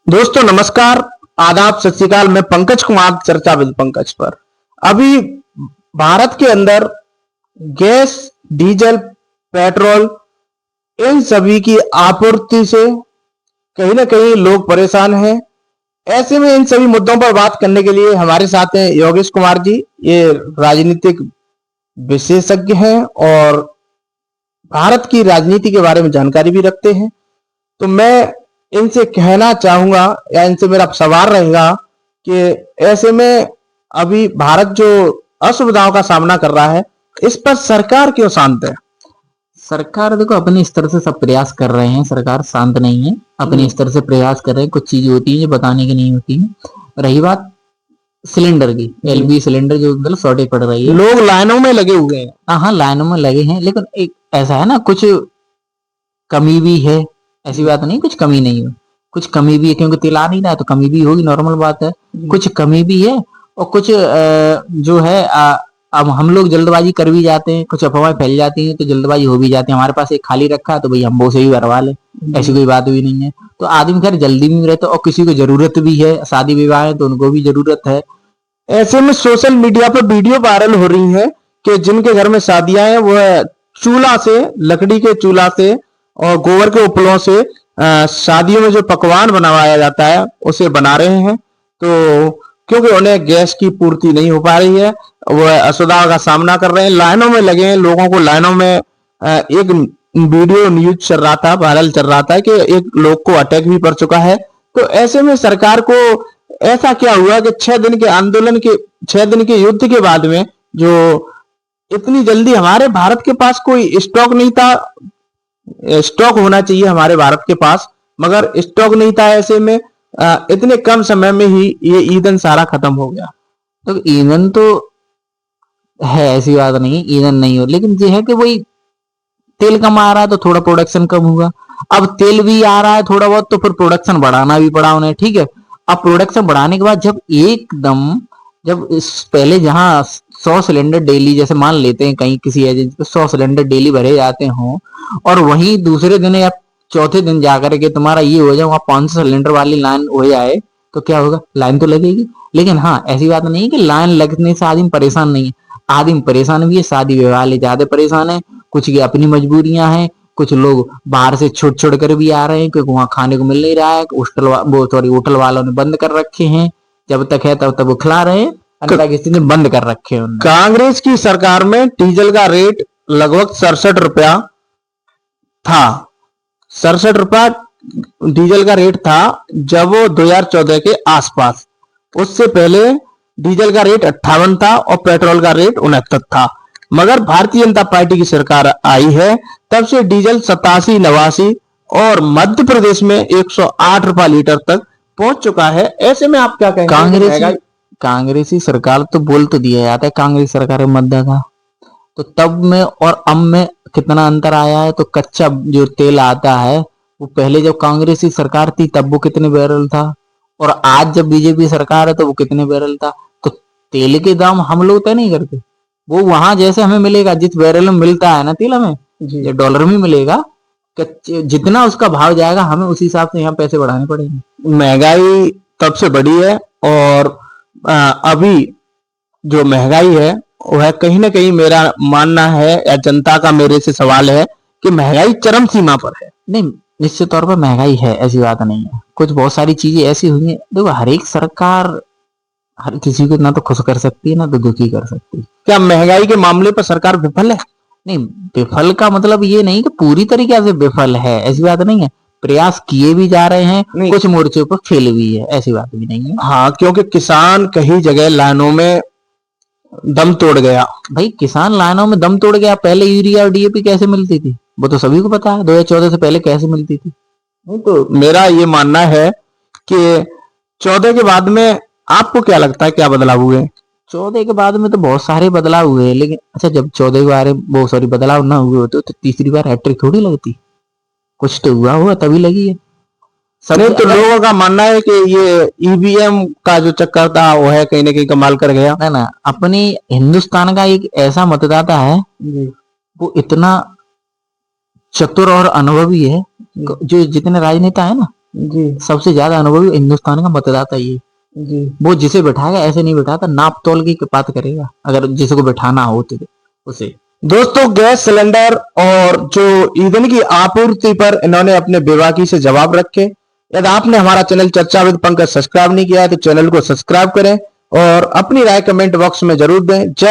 दोस्तों नमस्कार, आदाब, सत श्री अकाल। मैं पंकज कुमार, चर्चा विद पंकज पर। अभी भारत के अंदर गैस, डीजल, पेट्रोल इन सभी की आपूर्ति से कहीं ना कहीं लोग परेशान हैं। ऐसे में इन सभी मुद्दों पर बात करने के लिए हमारे साथ हैं योगेश कुमार जी। ये राजनीतिक विशेषज्ञ हैं और भारत की राजनीति के बारे में जानकारी भी रखते हैं। तो मैं इनसे कहना चाहूंगा या इनसे मेरा सवाल रहेगा कि ऐसे में अभी भारत जो असुविधाओं का सामना कर रहा है, इस पर सरकार क्यों शांत है? सरकार देखो अपने स्तर से सब प्रयास कर रहे हैं। सरकार शांत नहीं है, अपने स्तर से प्रयास कर रहे हैं। कुछ चीजें होती हैं जो बताने की नहीं होती है। रही बात सिलेंडर की, एलपी सिलेंडर जो मतलब शॉर्टेज पड़ रही है, लोग लाइनों में लगे हुए हैं। हाँ लाइनों में लगे हैं, लेकिन एक ऐसा है ना, कुछ कमी भी है। ऐसी बात नहीं कुछ कमी नहीं है, कुछ कमी भी है, क्योंकि तेल आ नहीं रहा तो कमी भी होगी, नॉर्मल बात है। कुछ कमी भी है और कुछ जो है अब हम लोग जल्दबाजी कर भी जाते हैं, कुछ अफवाहें फैल जाती हैं तो जल्दबाजी हो भी जाती है। हमारे पास एक खाली रखा है तो भाई हम वो से ही भरवा ले, ऐसी कोई बात भी नहीं है। तो आदमी खैर जल्दी में रहता है और किसी को जरूरत भी है, शादी विवाह है तो उनको भी जरूरत है। ऐसे में सोशल मीडिया पर वीडियो वायरल हो रही है कि जिनके घर में शादियां हैं वो चूल्हा से, लकड़ी के चूल्हा से और गोबर के उपलों से शादियों में जो पकवान बनवाया जाता है उसे बना रहे हैं। तो क्योंकि उन्हें गैस की पूर्ति नहीं हो पा रही है, वह असुविधा का सामना कर रहे हैं, लाइनों में लगे हैं। लोगों को लाइनों में एक वीडियो न्यूज चल रहा था, वायरल चल रहा था कि एक लोग को अटैक भी पड़ चुका है। तो ऐसे में सरकार को ऐसा क्या हुआ कि 6 दिन के आंदोलन के, 6 दिन के युद्ध के बाद में जो इतनी जल्दी हमारे भारत के पास कोई स्टॉक नहीं था। स्टॉक होना चाहिए हमारे भारत के पास, मगर स्टॉक नहीं था। ऐसे में इतने कम समय में ही ये ईंधन सारा खत्म हो गया। तो ईंधन तो है, ऐसी बात नहीं है ईंधन नहीं हो, लेकिन ये है कि वही तेल कम आ रहा है तो थोड़ा प्रोडक्शन कम होगा। अब तेल भी आ रहा है थोड़ा बहुत तो फिर प्रोडक्शन बढ़ाना भी पड़ा उन्हें, ठीक है। अब प्रोडक्शन बढ़ाने के बाद जब इस पहले जहां 100 सिलेंडर डेली, जैसे मान लेते हैं कहीं किसी एजेंसी पे 100 सिलेंडर डेली भरे जाते हों, और वहीं दूसरे दिन या चौथे दिन जाकर के तुम्हारा ये हो जाए वहां 500 सिलेंडर वाली लाइन हो जाए, तो क्या होगा? लाइन तो लगेगी। लेकिन हाँ, ऐसी बात नहीं है कि लाइन लगने से आदमी परेशान नहीं है। आदमी परेशान भी है, शादी विवाह वाले ज्यादा परेशान है। कुछ की अपनी मजबूरियां हैं, कुछ लोग बाहर से छोड़ छोड़ कर भी आ रहे हैं क्योंकि वहां खाने को मिल नहीं रहा है। होटल वालों ने बंद कर रखे हैं, जब तक है तब तक वो खिला रहे हैं, अन्यथा किसी ने बंद कर रखे हैं। कांग्रेस की सरकार में डीजल का रेट लगभग 67 रुपया था। 67 रुपया डीजल का रेट था जब वो 2014 के आसपास। उससे पहले डीजल का रेट 58 था और पेट्रोल का रेट 69 था। मगर भारतीय जनता पार्टी की सरकार आई है तब से डीजल 87, 89 और मध्य प्रदेश में 108 रुपया लीटर तक पहुंच चुका है। ऐसे में आप क्या कहेंगे? कांग्रेसी सरकार तो बोल तो दिया जाता है कांग्रेस सरकार में मध्य का, तो तब में और अब में कितना अंतर आया है। तो कच्चा जो तेल आता है वो पहले जब कांग्रेसी सरकार थी तब वो कितने बैरल था, और आज जब बीजेपी सरकार है तो वो कितने बैरल था। तो तेल के दाम हम लोग तय नहीं करते, वो वहां जैसे हमें मिलेगा, जिस बैरल में मिलता है ना तेल, हमें ये डॉलर में मिलेगा। जितना उसका भाव जाएगा हमें उसी हिसाब से यहाँ पैसे बढ़ाने पड़ेंगे। महंगाई तब से बढ़ी है और अभी जो महंगाई है वह कहीं ना कहीं, मेरा मानना है या जनता का मेरे से सवाल है कि महंगाई चरम सीमा पर है। नहीं, निश्चित तौर पर महंगाई है, ऐसी बात नहीं है। कुछ बहुत सारी चीजें ऐसी हुई हैं, देखो हर एक सरकार हर किसी को ना तो खुश कर सकती है ना तो दुखी कर सकती है। क्या महंगाई के मामले पर सरकार विफल है? नहीं, विफल का मतलब ये नहीं कि पूरी तरीके से विफल है, ऐसी बात नहीं है। प्रयास किए भी जा रहे हैं, कुछ मोर्चों पर फेल भी है, ऐसी बात भी नहीं है। हाँ, क्योंकि किसान कहीं जगह लाइनों में दम तोड़ गया। भाई किसान लाइनों में दम तोड़ गया। पहले यूरिया और डीएपी कैसे मिलती थी वो तो सभी को पता है, 2014 से पहले कैसे मिलती थी। तो मेरा ये मानना है कि 14 के बाद में आपको क्या लगता है क्या बदलाव हुए? 14 के बाद में तो बहुत सारे बदलाव हुए, लेकिन अच्छा जब 14 के बारे में वो सॉरी बदलाव ना हुए होते तो तीसरी बार हैट्रिक थोड़ी लगती। कुछ तो हुआ होगा तभी लगी है। नहीं तो लोगों का मानना है कि ये ईवीएम का जो चक्कर था वो है कहीं ना कहीं कमाल कर गया। ना, अपने हिंदुस्तान का एक ऐसा मतदाता है वो इतना चतुर और अनुभवी है, जो जितने राजनेता है ना जी सबसे ज्यादा अनुभवी हिंदुस्तान का मतदाता ये। जी वो जिसे बैठाएगा ऐसे नहीं बैठाता, नाप तोल की बात करेगा, अगर जिसे को बैठाना हो तो उसे। दोस्तों, गैस सिलेंडर और जो ईंधन की आपूर्ति पर इन्होंने अपने बेबाकी से जवाब रखे। यदि आपने हमारा चैनल चर्चा विद पंकज सब्सक्राइब नहीं किया है तो चैनल को सब्सक्राइब करें और अपनी राय कमेंट बॉक्स में जरूर दें। जय